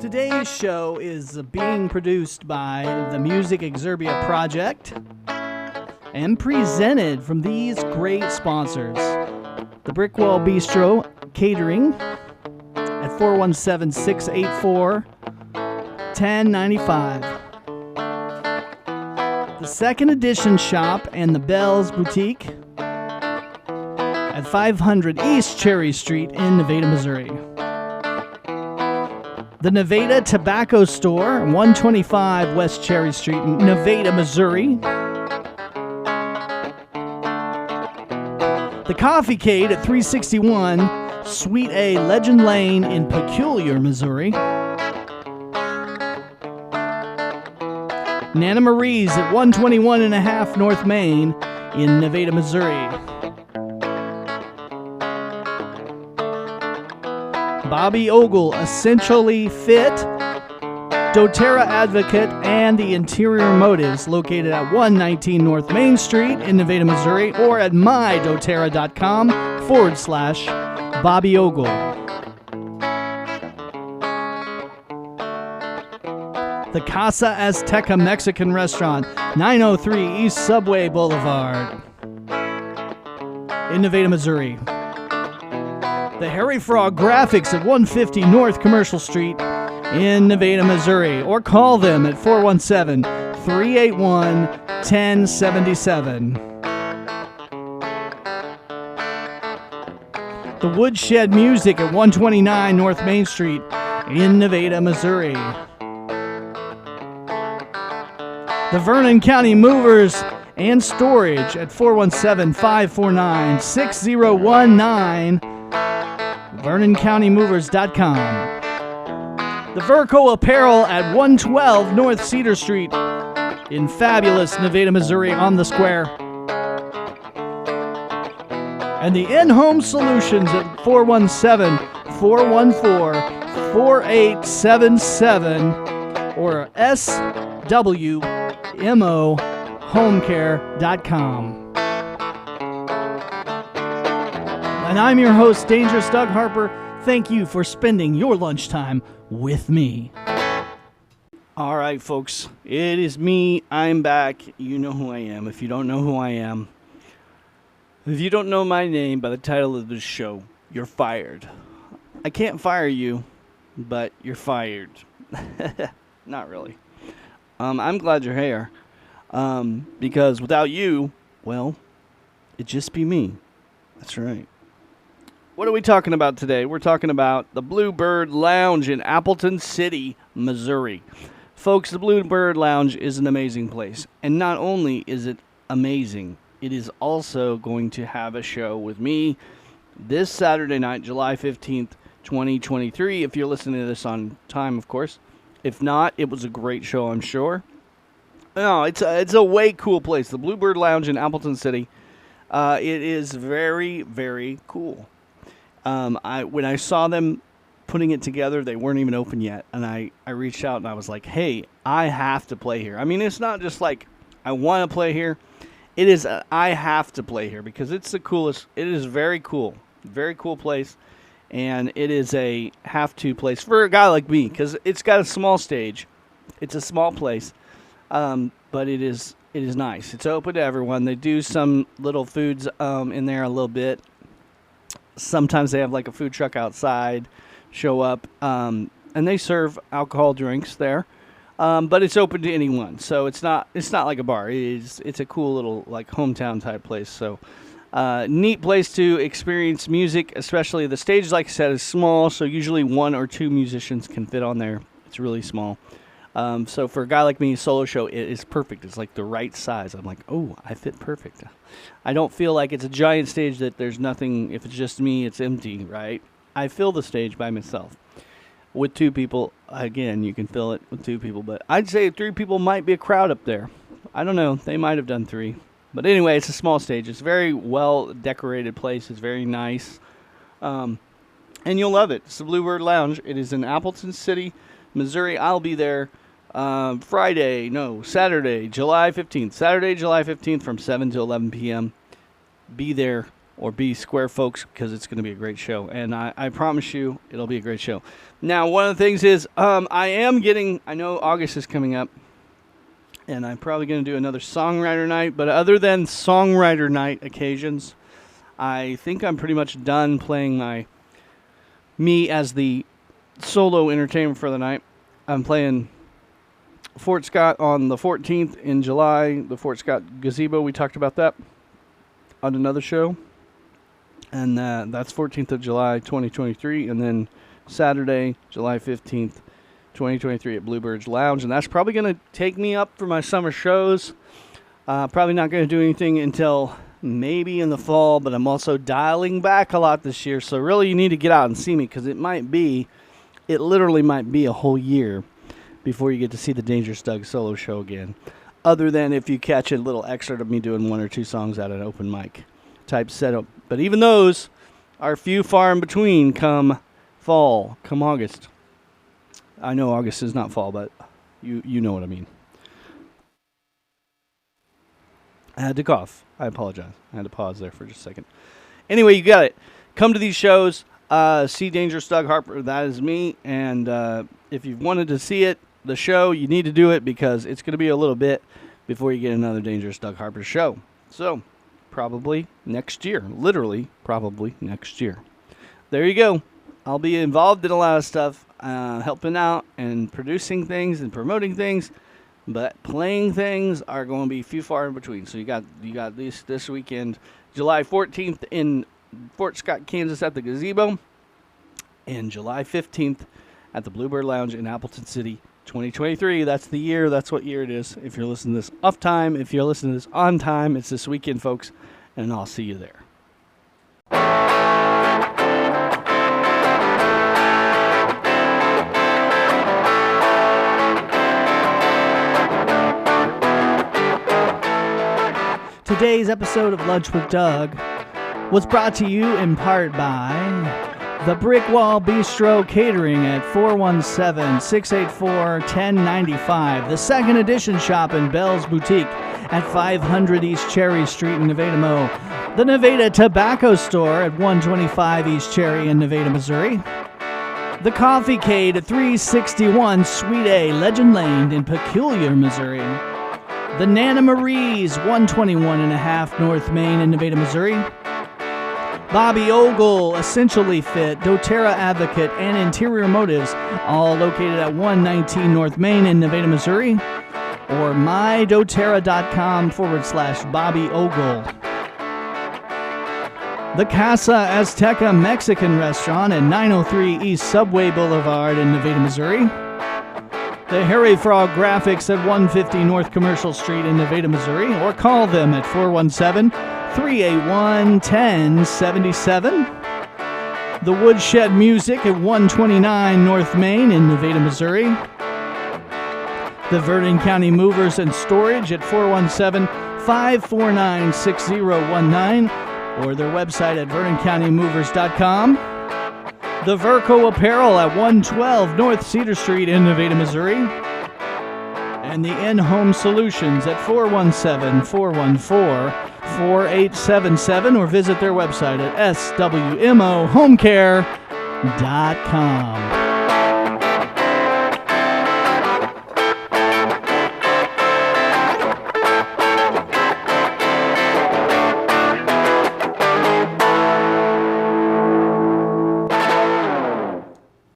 Today's show is being produced by the Music Exerbia Project and presented from these great sponsors. The Brickwall Bistro Catering at 417-684-1095. The Second Edition Shop and the Bells Boutique at 500 East Cherry Street in Nevada, Missouri. The Nevada Tobacco Store, 125 West Cherry Street in Nevada, Missouri. The Coffee Cade at 361 Suite A Legend Lane in Peculiar, Missouri. Nana Marie's at 121.5 North Main in Nevada, Missouri. Bobby Ogle, Essentially Fit, doTERRA Advocate, and the Interior Motives, located at 119 North Main Street in Nevada, Missouri, or at mydoterra.com/Bobby Ogle. The Casa Azteca Mexican Restaurant, 903 East Subway Boulevard in Nevada, Missouri. The Harry Frog Graphics at 150 North Commercial Street in Nevada, Missouri, or call them at 417-381-1077. The Woodshed Music at 129 North Main Street in Nevada, Missouri. The Vernon County Movers and Storage at 417-549-6019. VernonCountyMovers.com. The Verco Apparel at 112 North Cedar Street in fabulous Nevada, Missouri on the square. And the In-Home Solutions at 417-414-4877 or swmohomecare.com. And I'm your host, Dangerous Doug Harper. Thank you for spending your lunchtime with me. All right, folks, it is me. I'm back. You know who I am. If you don't know who I am, if you don't know my name by the title of this show, you're fired. I can't fire you, but you're fired. Not really. I'm glad you're here. Because without you, well, it'd just be me. That's right. What are we talking about today? We're talking about the Bluebird Lounge in Appleton City, Missouri. Folks, the Bluebird Lounge is an amazing place. And not only is it amazing, it is also going to have a show with me this Saturday night, July 15th, 2023. If you're listening to this on time, of course. If not, it was a great show, I'm sure. No, it's a way cool place. The Bluebird Lounge in Appleton City. It is very, very cool. When I saw them putting it together, they weren't even open yet, and I reached out and I was like, hey, I have to play here. I mean, it's not just like I want to play here. It is I have to play here because it's the coolest. It is very cool place, and it is a have-to place for a guy like me because it's got a small stage. It's a small place, but it is nice. It's open to everyone. They do some little foods in there a little bit. Sometimes they have like a food truck outside show up, and they serve alcohol drinks there, but it's open to anyone. So it's not like a bar. It's a cool little like hometown type place. So neat place to experience music, especially the stage, like I said, is small. So usually one or two musicians can fit on there. It's really small. So for a guy like me, solo show, it is perfect. It's like the right size. I'm like, oh, I fit perfect. I don't feel like it's a giant stage that there's nothing. If it's just me, it's empty, right? I fill the stage by myself. With two people, again, you can fill it with two people. But I'd say 3 people might be a crowd up there. I don't know. They might have done 3. But anyway, it's a small stage. It's a very well-decorated place. It's very nice. And you'll love it. It's the Bluebird Lounge. It is in Appleton City, Missouri. I'll be there Saturday, July 15th. Saturday, July 15th from 7 to 11 p.m. Be there or be square, folks, because it's going to be a great show. And I promise you it'll be a great show. Now, one of the things is I know August is coming up, and I'm probably going to do another songwriter night. But other than songwriter night occasions, I think I'm pretty much done playing me as the solo entertainer for the night. I'm playing Fort Scott on the 14th in July, the Fort Scott Gazebo. We talked about that on another show. And that's 14th of July, 2023. And then Saturday, July 15th, 2023 at Bluebird's Lounge. And that's probably going to take me up for my summer shows. Probably not going to do anything until maybe in the fall, but I'm also dialing back a lot this year. So really you need to get out and see me, because it literally might be a whole year before you get to see the Dangerous Doug solo show again. Other than if you catch a little excerpt of me doing one or two songs at an open mic type setup. But even those are few far in between come fall, come August. I know August is not fall, but you know what I mean. I had to cough. I apologize. I had to pause there for just a second. Anyway, you got it. Come to these shows. See Dangerous Doug Harper. That is me. And if you've wanted to see it, the show, you need to do it, because it's going to be a little bit before you get another Dangerous Doug Harper show. So, probably next year. Literally, probably next year. There you go. I'll be involved in a lot of stuff, helping out and producing things and promoting things. But playing things are going to be few far in between. So you got this weekend, July 14th in Fort Scott, Kansas at the Gazebo, and July 15th at the Bluebird Lounge in Appleton City, 2023. That's the year. That's what year it is. If you're listening to this off time, if you're listening to this on time, it's this weekend, folks, and I'll see you there. Today's episode of Lunch with Doug was brought to you in part by the Brick Wall Bistro Catering at 417-684-1095, the Second Edition Shop in Bell's Boutique at 500 East Cherry Street in Nevada, Mo, the Nevada Tobacco Store at 125 East Cherry in Nevada, Missouri, the Coffee Cade at 361 Suite A, Legend Lane in Peculiar, Missouri, the Nana Marie's, 121.5 North Main in Nevada, Missouri, Bobby Ogle, Essentially Fit, doTERRA Advocate, and Interior Motives, all located at 119 North Main in Nevada, Missouri, or mydoterra.com/Bobby Ogle. The Casa Azteca Mexican Restaurant at 903 East Subway Boulevard in Nevada, Missouri. The Harry Frog Graphics at 150 North Commercial Street in Nevada, Missouri, or call them at 417-381-1077. The Woodshed Music at 129 North Main in Nevada, Missouri. The Vernon County Movers and Storage at 417-549-6019, or their website at VernonCountyMovers.com. The Verco Apparel at 112 North Cedar Street in Nevada, Missouri. And the In-Home Solutions at 417-414-4877, or visit their website at swmohomecare.com.